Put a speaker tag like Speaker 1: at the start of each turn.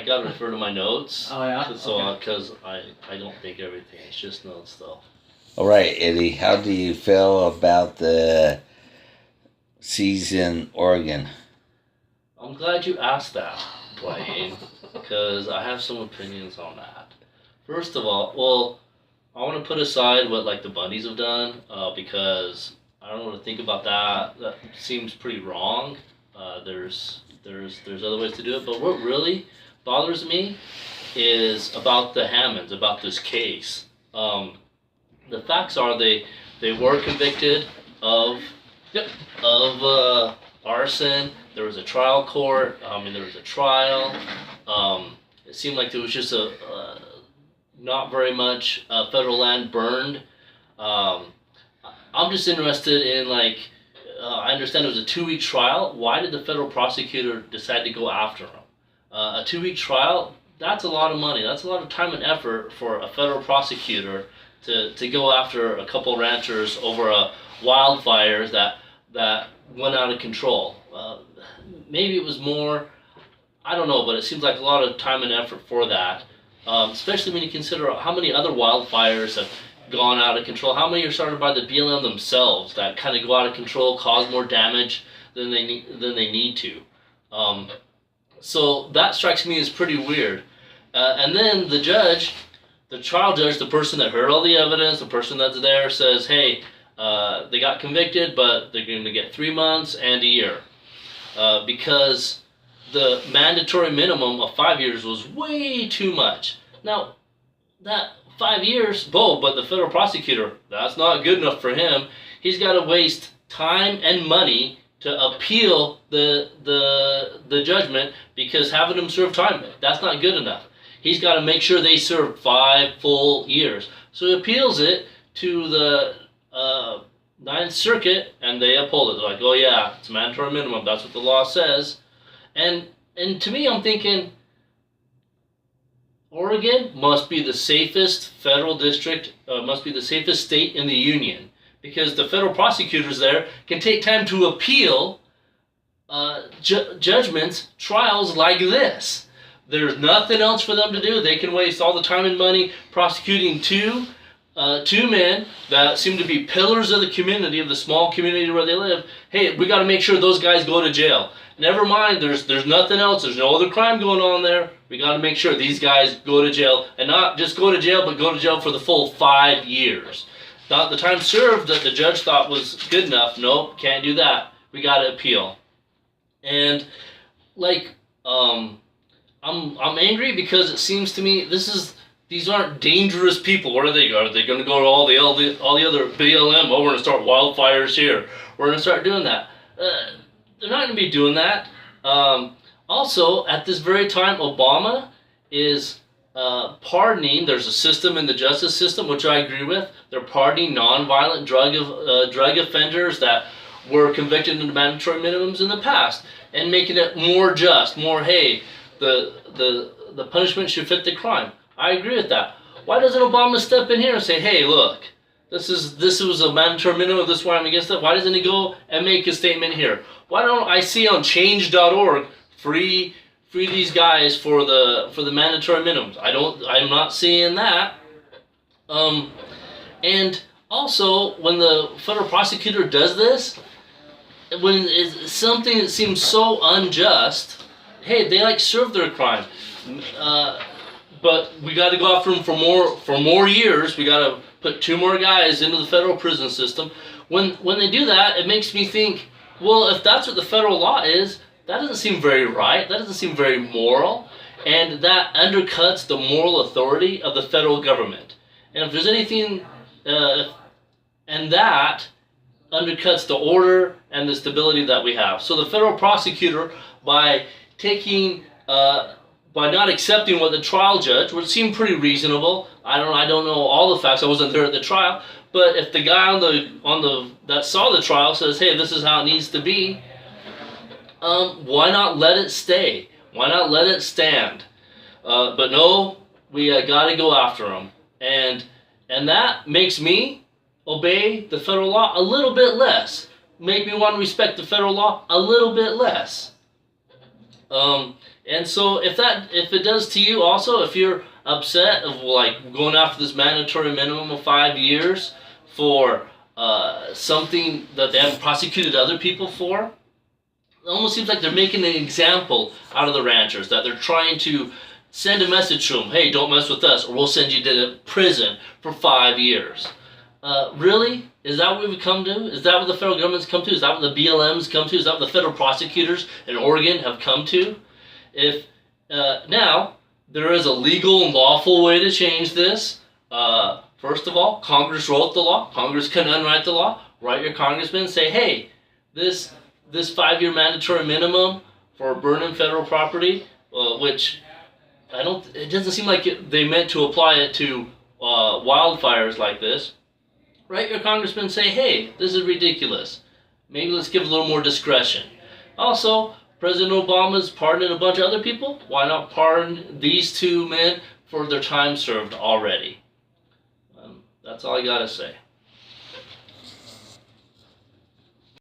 Speaker 1: I gotta refer to my notes.
Speaker 2: Oh yeah.
Speaker 1: So because I don't think everything. It's just notes though.
Speaker 3: All right, Eddie. How do you feel about the season Oregon?
Speaker 1: I'm glad you asked that, Blaine, because I have some opinions on that. First of all, well, I want to put aside what like the Bundys have done, because I don't want to think about that. That seems pretty wrong. There's other ways to do it, but what really bothers me is about the Hammonds, about this case. The facts are they were convicted of arson. There was a trial court. There was a trial. It seemed like there was just not very much federal land burned. I'm just interested in I understand it was a 2-week trial. Why did the federal prosecutor decide to go after him? A 2-week trial, that's a lot of money. That's a lot of time and effort for a federal prosecutor to go after a couple ranchers over a wildfires that went out of control. Maybe it was more, I don't know, but it seems like a lot of time and effort for that, especially when you consider how many other wildfires have gone out of control. How many are started by the BLM themselves that kind of go out of control, cause more damage than they need to. So that strikes me as pretty weird. And then the trial judge, the person that heard all the evidence, the person that's there says, hey, they got convicted, but they're going to get 3 months and a year. Because the mandatory minimum of 5 years was way too much. Now, that 5 years, but the federal prosecutor, that's not good enough for him. He's got to waste time and money to appeal the judgment, because having them serve time, that's not good enough. He's got to make sure they serve 5 full years. So he appeals it to the Ninth Circuit, and they uphold it. They're like, oh yeah, it's a mandatory minimum. That's what the law says. And to me, I'm thinking, Oregon must be the safest federal district, must be the safest state in the union, because the federal prosecutors there can take time to appeal judgments, trials like this. There's nothing else for them to do. They can waste all the time and money prosecuting two men that seem to be pillars of the community, of the small community where they live. Hey, we got to make sure those guys go to jail. Never mind, there's nothing else. There's no other crime going on there. We got to make sure these guys go to jail, and not just go to jail, but go to jail for the full 5 years. Not the time served that the judge thought was good enough. Nope, can't do that. We got to appeal. And I'm angry because it seems to me these aren't dangerous people. What are they? Are they going to go to all the other BLM? Oh, we're going to start wildfires here. We're going to start doing that. They're not going to be doing that. Also, at this very time, Obama is pardoning. There's a system in the justice system, which I agree with. They're pardoning nonviolent drug offenders that were convicted in the mandatory minimums in the past, and making it more just, more, hey, the punishment should fit the crime. I agree with that. Why doesn't Obama step in here and say, hey, look, this was a mandatory minimum, this is why I'm against it? Why doesn't he go and make a statement here? Why don't I see on change.org free these guys for the mandatory minimums? I'm not seeing that. And also, when the federal prosecutor does this, when it's something that seems so unjust, hey, they serve their crime. But we got to go after them for more years. We got to put 2 more guys into the federal prison system. When they do that, it makes me think, well, if that's what the federal law is, that doesn't seem very right. That doesn't seem very moral. And that undercuts the moral authority of the federal government. And if there's anything, and that undercuts the order and the stability that we have. So the federal prosecutor, by not accepting what the trial judge, which seemed pretty reasonable. I don't know all the facts. I wasn't there at the trial. But if the guy that saw the trial says, hey, this is how it needs to be, why not let it stay? Why not let it stand? But no, we got to go after them. And that makes me obey the federal law a little bit less. Make me want to respect the federal law a little bit less. And so if it does to you also, if you're upset of like going after this mandatory minimum of 5 years for something that they haven't prosecuted other people for, it almost seems like they're making an example out of the ranchers, that they're trying to send a message to them, hey, don't mess with us or we'll send you to prison for 5 years. Really? Is that what we've come to? Is that what the federal government's come to? Is that what the BLM's come to? Is that what the federal prosecutors in Oregon have come to? If now, there is a legal and lawful way to change this. First of all, Congress wrote the law. Congress can unwrite the law. Write your congressman and say, hey, this 5-year mandatory minimum for burning federal property, which it doesn't seem like they meant to apply it to wildfires like this. Write your congressman and say, hey, this is ridiculous. Maybe let's give a little more discretion. Also, President Obama's pardoning a bunch of other people. Why not pardon these 2 men for their time served already? That's all I gotta say.